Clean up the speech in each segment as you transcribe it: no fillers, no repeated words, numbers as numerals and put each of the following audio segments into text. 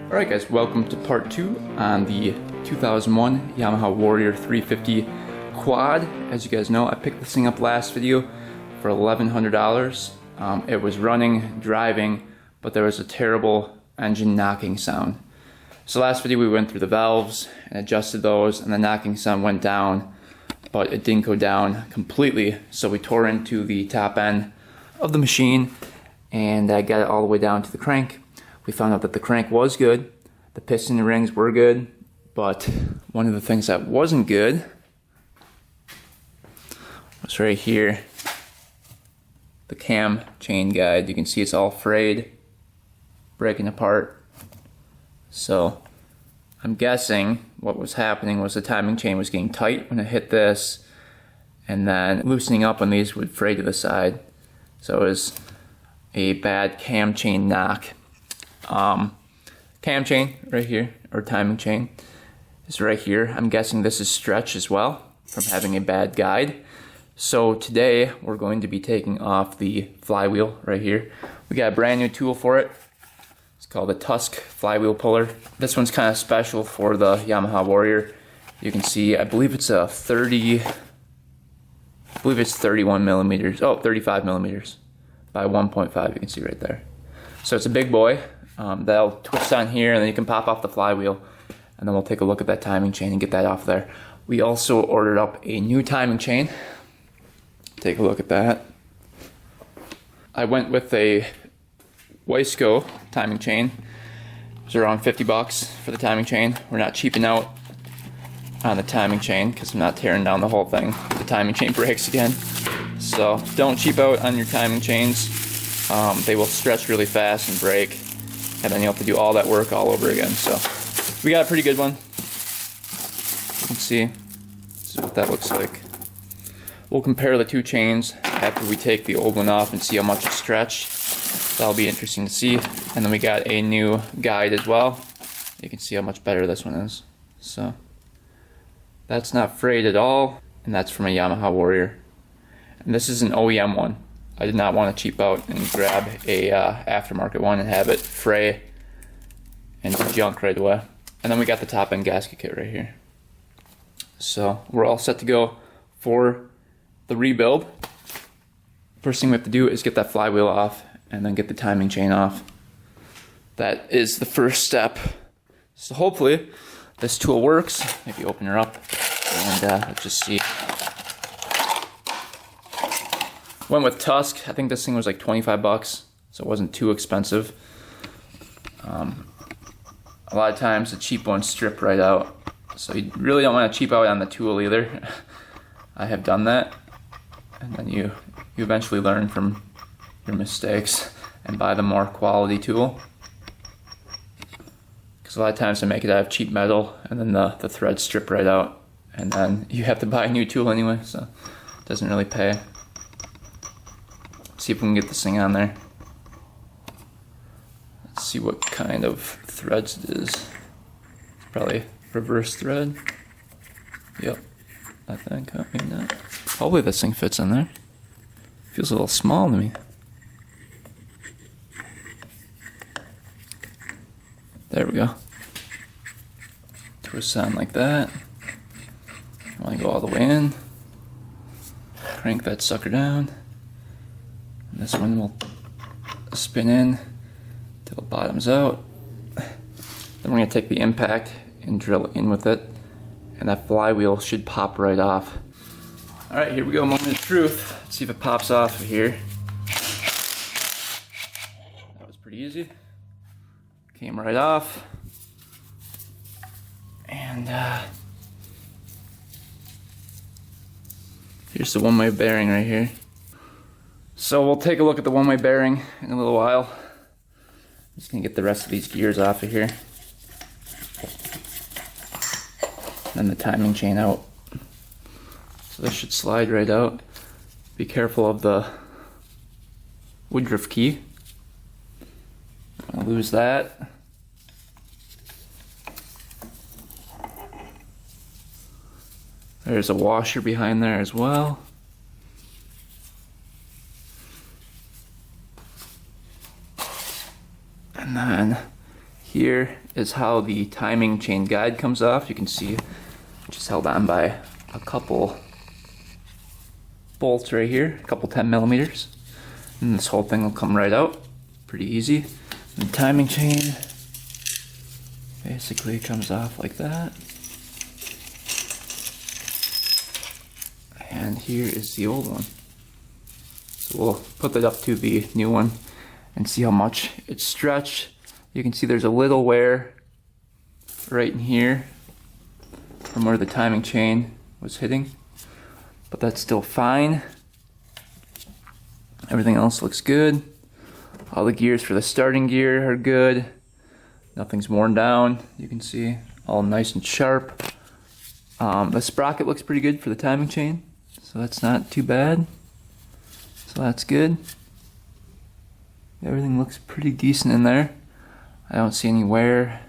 Alright guys, welcome to part 2 on the 2001 Yamaha Warrior 350 quad. As you guys know, I picked this thing up last video for $1,100. It was running, driving, but there was a terrible engine knocking sound. So last video we went through the valves and adjusted those, and the knocking sound went down, but it didn't go down completely. So we tore into the top end of the machine and I got it all the way down to the crank. We found out that the crank was good, the piston rings were good, but one of the things that wasn't good was right here, the cam chain guide. You can see it's all frayed, breaking apart. So I'm guessing what was happening was the timing chain was getting tight when it hit this, and then loosening up on these would fray to the side. So it was a bad cam chain knock. Cam chain right here, or timing chain, is right here. I'm guessing this is stretch as well from having a bad guide. So today we're going to be taking off the flywheel right here. We got a brand new tool for it. It's called the Tusk flywheel puller. This one's kind of special for the Yamaha Warrior. You can see, I believe it's a 31 millimeters, 35 millimeters by 1.5, you can see right there. So it's a big boy. That'll twist on here and then you can pop off the flywheel, and then we'll take a look at that timing chain and get that off there. We also ordered up a new timing chain. Take a look at that. I went with a Wiseco timing chain. It was around 50 bucks for the timing chain. We're not cheaping out on the timing chain because I'm not tearing down the whole thing. The timing chain breaks again. So don't cheap out on your timing chains. They will stretch really fast and break, and then you'll have to do all that work all over again. So we got a pretty good one. You can see, this is what that looks like. We'll compare the two chains after we take the old one off and see how much it stretched. That'll be interesting to see. And then we got a new guide as well. You can see how much better this one is. So that's not frayed at all, and that's from a Yamaha Warrior. And this is an OEM one. I did not want to cheap out and grab a aftermarket one and have it fray and junk right away. And then we got the top end gasket kit right here. So we're all set to go for the rebuild. First thing we have to do is get that flywheel off and then get the timing chain off. That is the first step. So hopefully this tool works. Maybe open her up and let's just see. Went with Tusk. I think this thing was like 25 bucks, so it wasn't too expensive. A lot of times the cheap ones strip right out, so you really don't want to cheap out on the tool either. I have done that, and then you eventually learn from your mistakes and buy the more quality tool. Because a lot of times they make it out of cheap metal, and then the threads strip right out, and then you have to buy a new tool anyway, so it doesn't really pay. See if we can get this thing on there. Let's see what kind of threads it is. It's probably reverse thread. Yep, I think, maybe not. Hopefully this thing fits in there. Feels a little small to me. There we go. Twist on like that. You want to go all the way in. Crank that sucker down. This one will spin in till it bottoms out. Then we're going to take the impact and drill in with it, and that flywheel should pop right off. Alright, here we go, moment of truth. Let's see if it pops off of here. That was pretty easy. Came right off. And here's the one-way bearing right here. So we'll take a look at the one-way bearing in a little while. I'm just going to get the rest of these gears off of here. And the timing chain out. So this should slide right out. Be careful of the woodruff key. I'll lose that. There's a washer behind there as well. And then here is how the timing chain guide comes off. You can see just held on by a couple bolts right here, a couple 10 millimeters. And this whole thing will come right out. Pretty easy. And the timing chain basically comes off like that. And here is the old one. So we'll put that up to the new one and see how much it's stretched. You can see there's a little wear right in here from where the timing chain was hitting, but that's still fine. Everything else looks good. All the gears for the starting gear are good. Nothing's worn down. You can see all nice and sharp. The sprocket looks pretty good for the timing chain, so that's not too bad. So that's good. Everything looks pretty decent in there. I don't see any wear,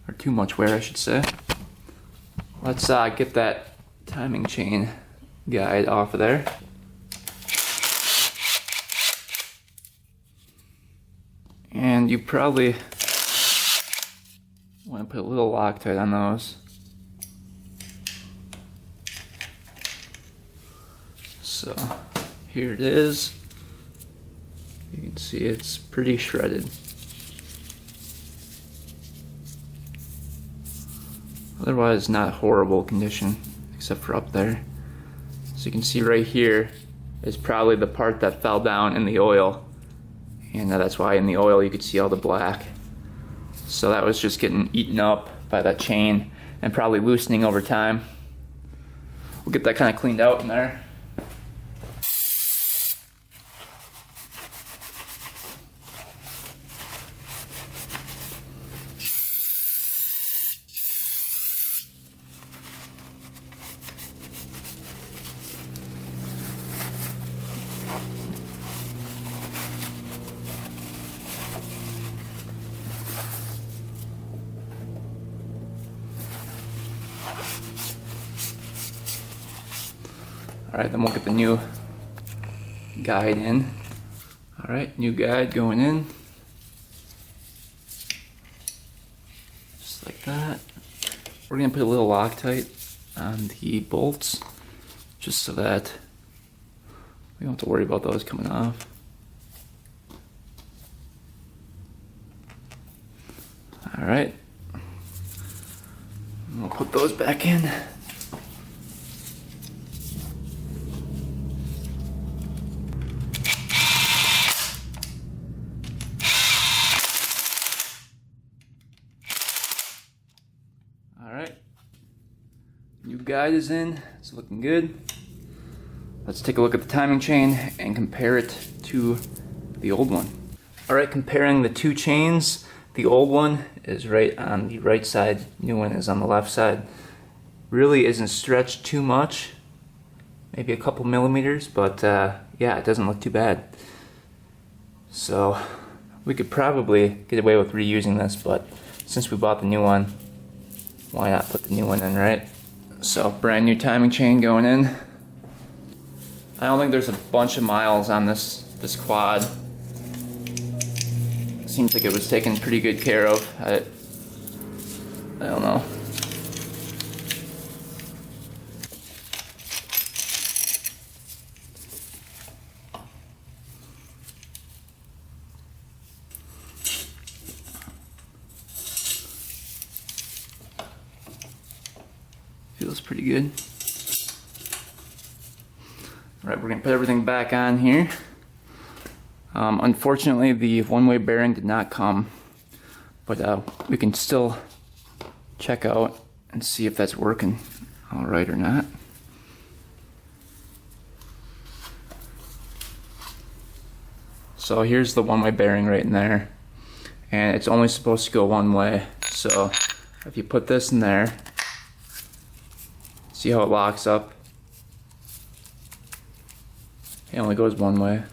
or too much wear I should say. Let's get that timing chain guide off of there. And you probably want to put a little Loctite on those. So here it is. You can see it's pretty shredded. Otherwise not horrible condition, except for up there. So you can see right here is probably the part that fell down in the oil. And that's why in the oil you could see all the black. So that was just getting eaten up by that chain and probably loosening over time. We'll get that kind of cleaned out in there. Alright, then we'll get the new guide in. Alright, new guide going in. Just like that. We're going to put a little Loctite on the bolts, just so that we don't have to worry about those coming off. Alright. We'll put those back in. Alright, new guide is in, it's looking good. Let's take a look at the timing chain and compare it to the old one. Alright, comparing the two chains, the old one is right on the right side, new one is on the left side. Really isn't stretched too much, maybe a couple millimeters, but yeah, it doesn't look too bad. So we could probably get away with reusing this, but since we bought the new one, why not put the new one in, right? So brand new timing chain going in. I don't think there's a bunch of miles on this quad. Seems like it was taken pretty good care of. I don't know. Feels pretty good. Alright, we're going to put everything back on here. Unfortunately, the one-way bearing did not come, but we can still check out and see if that's working alright or not. So here's the one-way bearing right in there, and it's only supposed to go one way. So if you put this in there, see how it locks up? It only goes one way.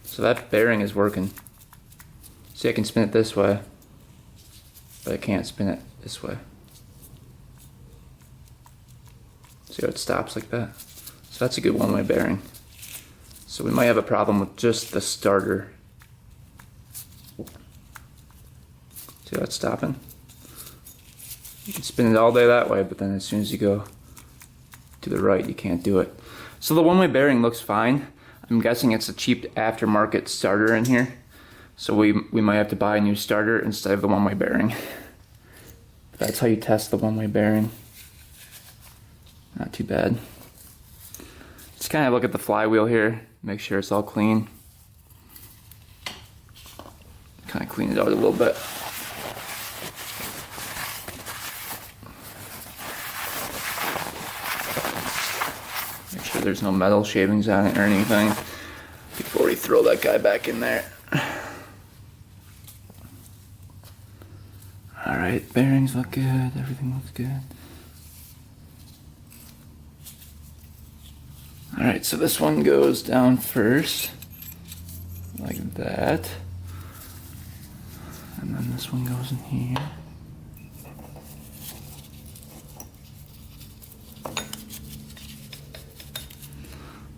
So that bearing is working. See, I can spin it this way, but I can't spin it this way. See how it stops like that? So that's a good one-way bearing. So we might have a problem with just the starter. See how it's stopping? You can spin it all day that way, but then as soon as you go to the right, you can't do it. So the one-way bearing looks fine. I'm guessing it's a cheap aftermarket starter in here. So we might have to buy a new starter instead of the one-way bearing. That's how you test the one-way bearing. Not too bad. Just kind of look at the flywheel here, make sure it's all clean. Kind of clean it out a little bit. Make sure there's no metal shavings on it or anything before we throw that guy back in there. Alright, bearings look good, everything looks good. Alright, so this one goes down first, like that. And then this one goes in here.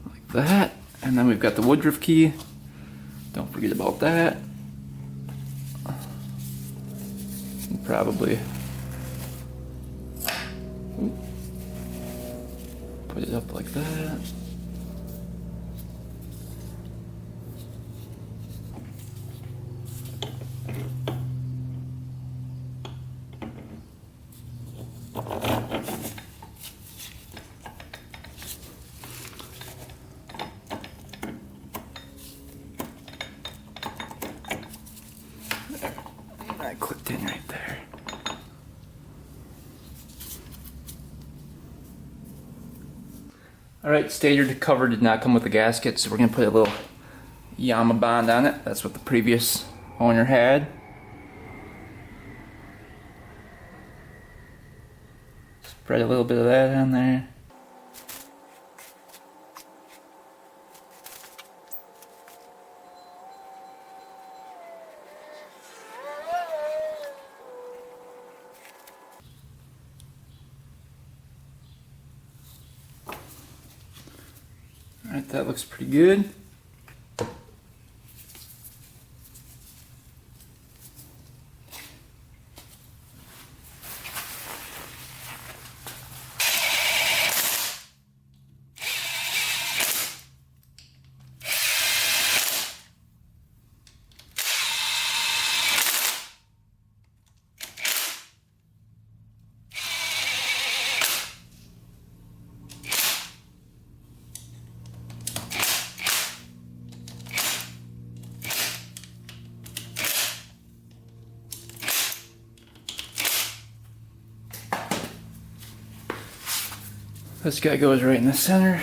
Like that. And then we've got the woodruff key. Don't forget about that. And probably put it up like that. That clipped in right there. Alright, stated cover did not come with the gasket, so we're going to put a little Yamaha bond on it. That's what the previous owner had. Spread a little bit of that on there. Alright, that looks pretty good. This guy goes right in the center.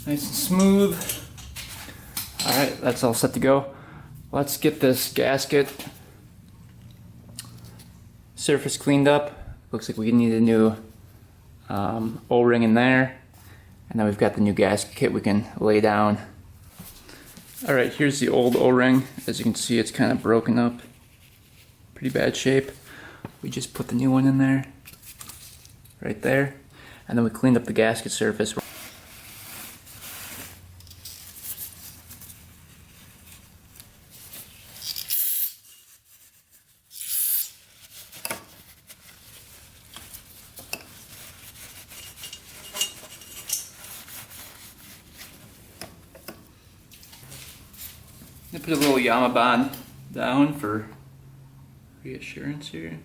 Nice and smooth. Alright, that's all set to go. Let's get this gasket surface cleaned up. Looks like we need a new O-ring in there. And then we've got the new gasket kit we can lay down. Alright, here's the old O-ring. As you can see, it's kind of broken up. Pretty bad shape. We just put the new one in there. Right there. And then we cleaned up the gasket surface. I put a little Yamaha bond down for reassurance here.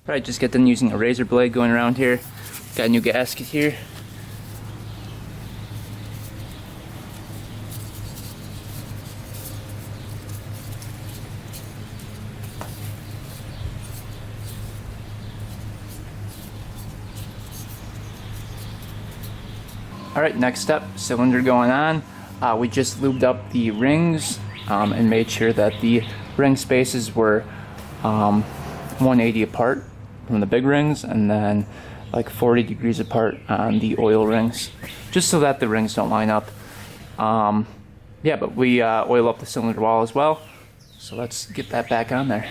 Probably just get done using a razor blade going around here. Got a new gasket here. Alright, next step, cylinder going on. We just lubed up the rings and made sure that the ring spaces were 180 apart from the big rings, and then like 40 degrees apart on the oil rings, just so that the rings don't line up. Yeah, but we oil up the cylinder wall as well, so let's get that back on there.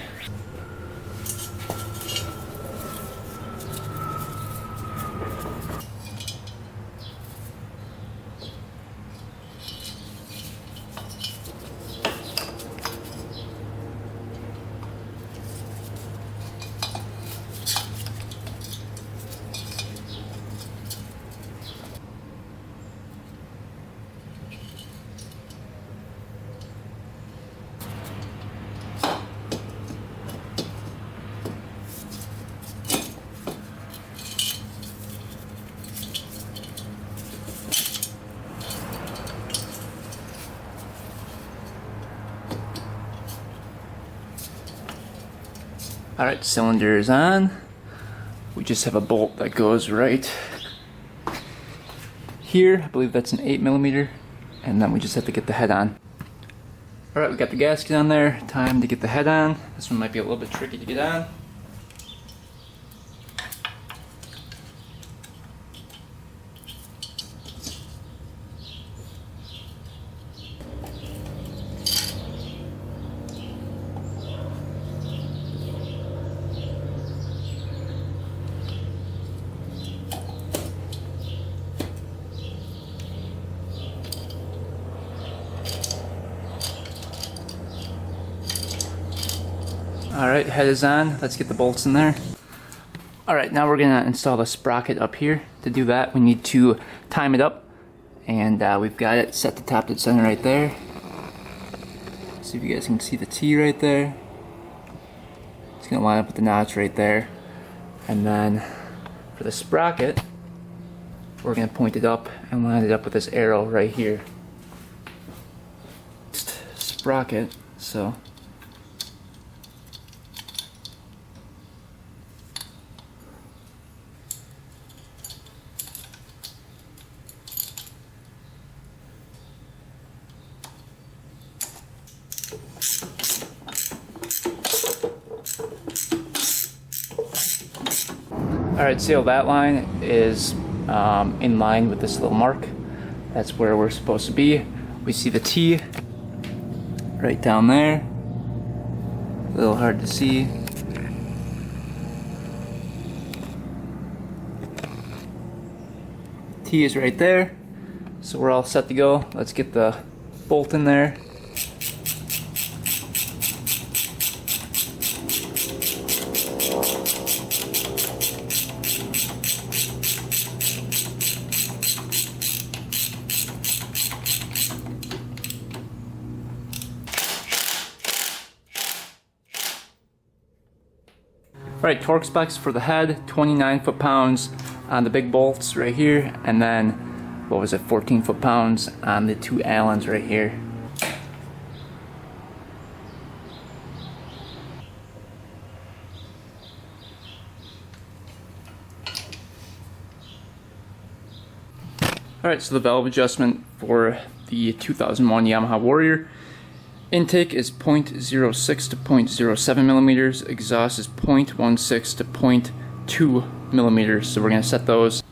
Alright, cylinder is on. We just have a bolt that goes right here. I believe that's an 8mm. And then we just have to get the head on. Alright, we got the gasket on there. Time to get the head on. This one might be a little bit tricky to get on. Alright, head is on. Let's get the bolts in there. Alright, now we're going to install the sprocket up here. To do that, we need to time it up. And we've got it set to top dead center right there. See if you guys can see the T right there. It's going to line up with the notch right there. And then for the sprocket, we're going to point it up and line it up with this arrow right here. Sprocket, so... Alright, so that line is in line with this little mark. That's where we're supposed to be. We see the T right down there. A little hard to see. T is right there. So we're all set to go. Let's get the bolt in there. Alright, torque specs for the head, 29 foot-pounds on the big bolts right here, and then, what was it, 14 foot-pounds on the two Allens right here. Alright, so the valve adjustment for the 2001 Yamaha Warrior. Intake is 0.06 to 0.07 millimeters. Exhaust is 0.16 to 0.2 millimeters. So we're going to set those.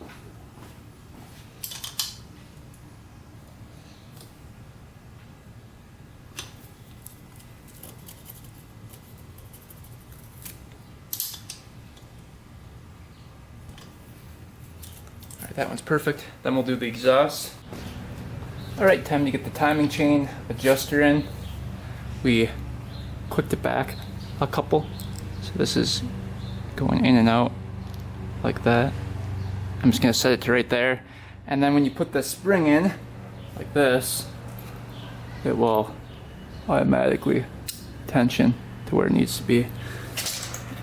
Alright, that one's perfect. Then we'll do the exhaust. Alright, time to get the timing chain adjuster in. We clicked it back a couple, so this is going in and out like that. I'm just going to set it to right there, and then when you put the spring in like this, it will automatically tension to where it needs to be.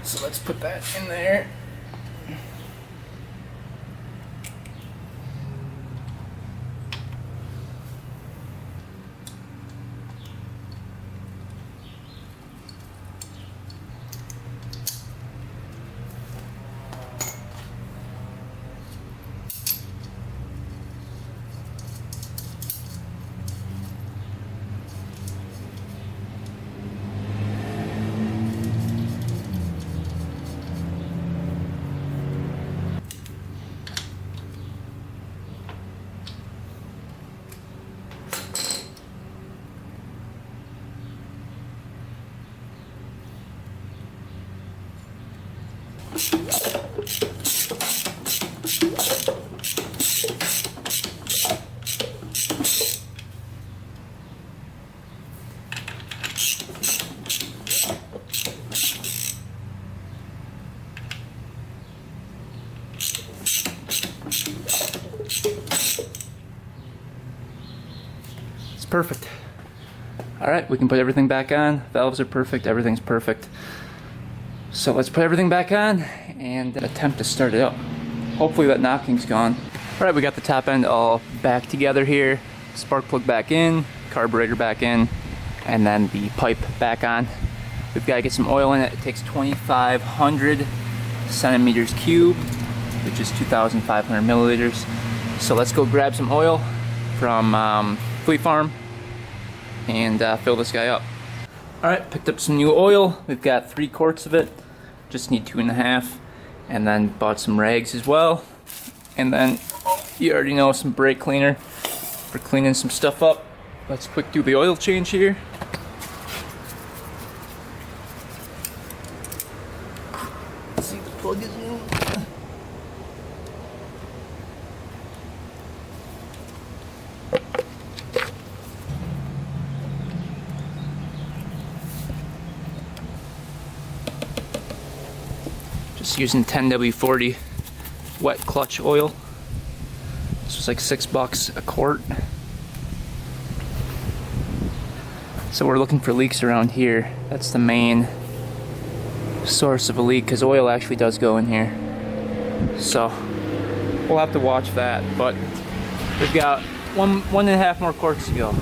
So let's put that in there. It's perfect. Alright, we can put everything back on. Valves are perfect, everything's perfect. So let's put everything back on and attempt to start it up. Hopefully that knocking's gone. Alright, we got the top end all back together here. Spark plug back in, carburetor back in, and then the pipe back on. We've got to get some oil in it. It takes 2,500 centimeters cubed, which is 2,500 milliliters. So let's go grab some oil from Fleet Farm and fill this guy up. Alright, picked up some new oil. We've got 3 quarts of it. Just need 2.5. And then bought some rags as well. And then you already know, some brake cleaner for cleaning some stuff up. Let's quick do the oil change here. Let's see if the plug is in. Just using 10W40 wet clutch oil. This was like $6 a quart. So we're looking for leaks around here. That's the main source of a leak, because oil actually does go in here. So we'll have to watch that, but we've got 1.5 more quarts to go.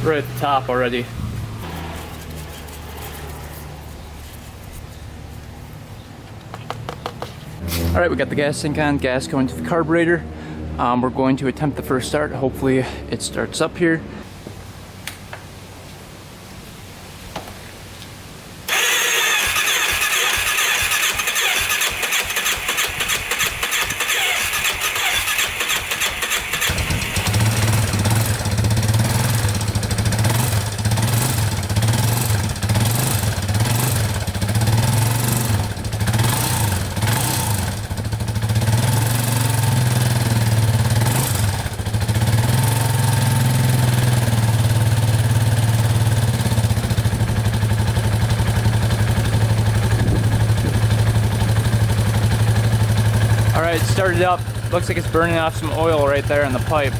Right at the top already. Alright, we got the gas sink on, gas going to the carburetor. We're going to attempt the first start. Hopefully it starts up here. Alright, it started up. Looks like it's burning off some oil right there in the pipe.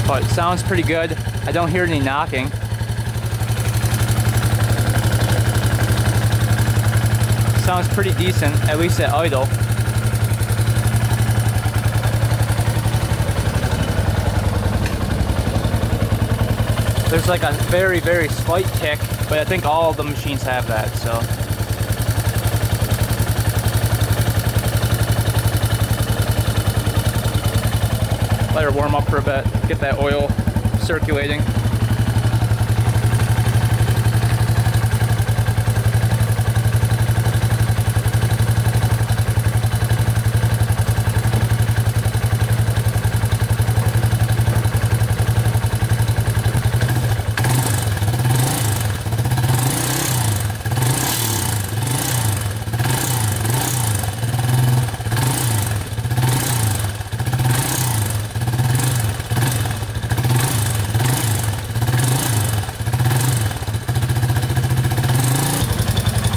But it sounds pretty good. I don't hear any knocking. Sounds pretty decent, at least at idle. There's like a very, very slight tick, but I think all of the machines have that, so. Let her warm up for a bit, get that oil circulating.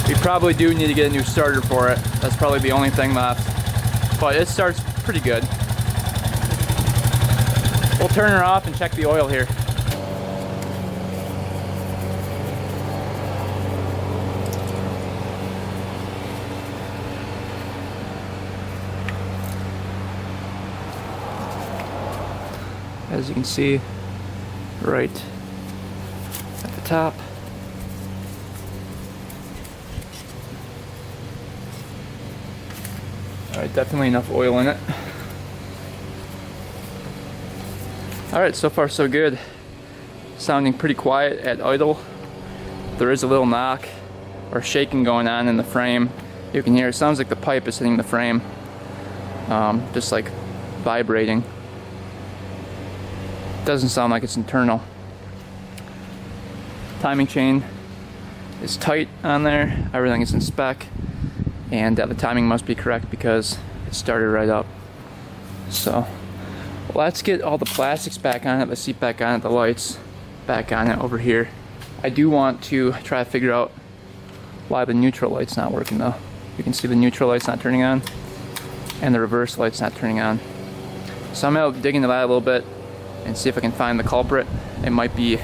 We probably do need to get a new starter for it. That's probably the only thing left. But it starts pretty good. We'll turn her off and check the oil here. As you can see, right at the top. Alright, definitely enough oil in it. Alright, so far so good. Sounding pretty quiet at idle. There is a little knock or shaking going on in the frame. You can hear it sounds like the pipe is hitting the frame. Just like vibrating. Doesn't sound like it's internal. Timing chain is tight on there. Everything is in spec. And the timing must be correct because it started right up. So let's get all the plastics back on it, the seat back on it, the lights back on it over here. I do want to try to figure out why the neutral light's not working though. You can see the neutral light's not turning on and the reverse light's not turning on. So I'm gonna dig into that a little bit and see if I can find the culprit. It might be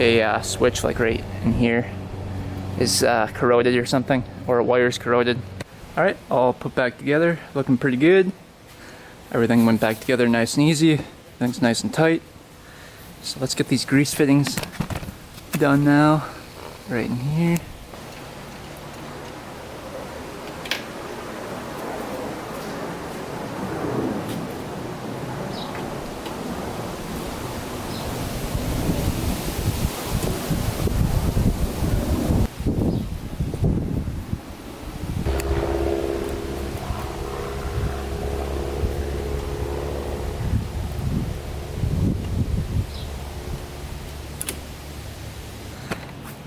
a switch like right in here is corroded or something, or a wire's corroded. Alright, all put back together, looking pretty good. Everything went back together nice and easy. Everything's nice and tight. So let's get these grease fittings done now, right in here.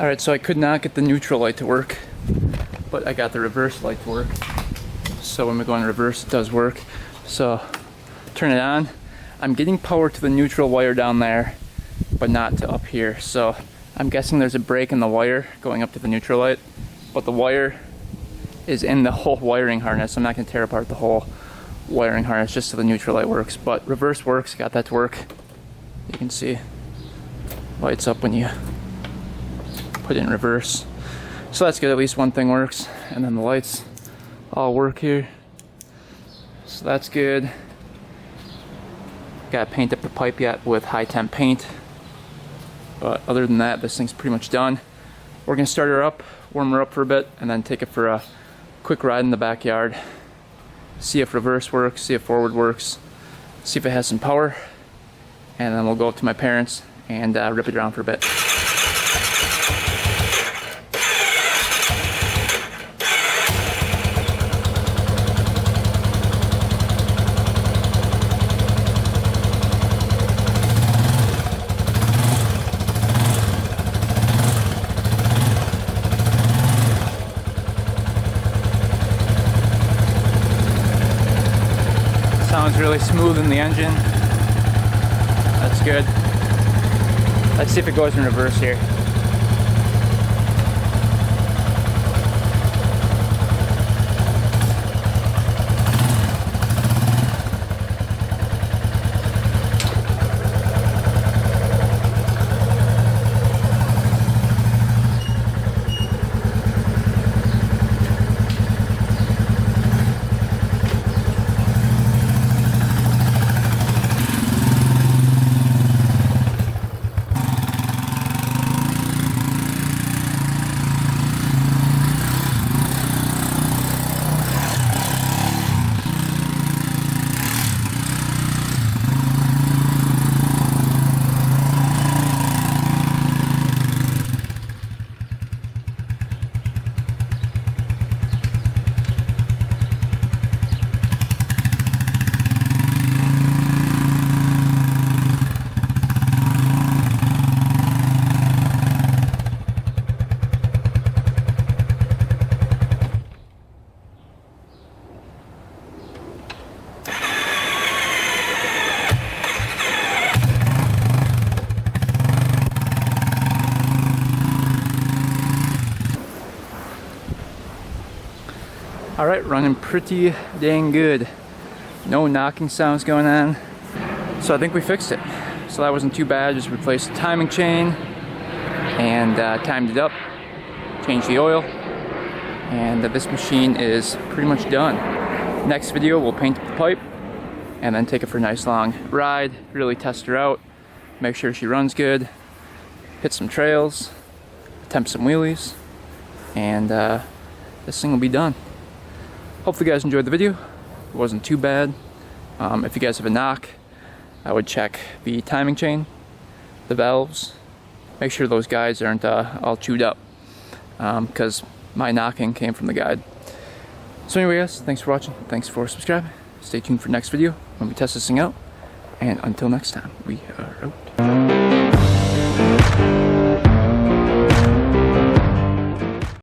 Alright, so I could not get the neutral light to work, but I got the reverse light to work. So when we go in reverse, it does work. So turn it on. I'm getting power to the neutral wire down there, but not to up here. So I'm guessing there's a break in the wire going up to the neutral light, but the wire is in the whole wiring harness. I'm not going to tear apart the whole wiring harness just so the neutral light works, but reverse works. Got that to work. You can see lights up when you put it in reverse. So that's good, at least one thing works. And then the lights all work here. So that's good. Gotta paint up the pipe yet with high temp paint. But other than that, this thing's pretty much done. We're gonna start her up, warm her up for a bit, and then take it for a quick ride in the backyard. See if reverse works, see if forward works, see if it has some power. And then we'll go up to my parents and rip it around for a bit. Sounds really smooth in the engine. That's good. Let's see if it goes in reverse here. All right, running pretty dang good. No knocking sounds going on. So I think we fixed it. So that wasn't too bad. Just replaced the timing chain and timed it up, changed the oil, and this machine is pretty much done. Next video, we'll paint the pipe and then take it for a nice long ride, really test her out, make sure she runs good, hit some trails, attempt some wheelies, and this thing will be done. Hopefully you guys enjoyed the video. It wasn't too bad. If you guys have a knock, I would check the timing chain, the valves, make sure those guides aren't all chewed up, because my knocking came from the guide. So anyway guys, thanks for watching, thanks for subscribing. Stay tuned for next video when we test this thing out, and until next time, we are out.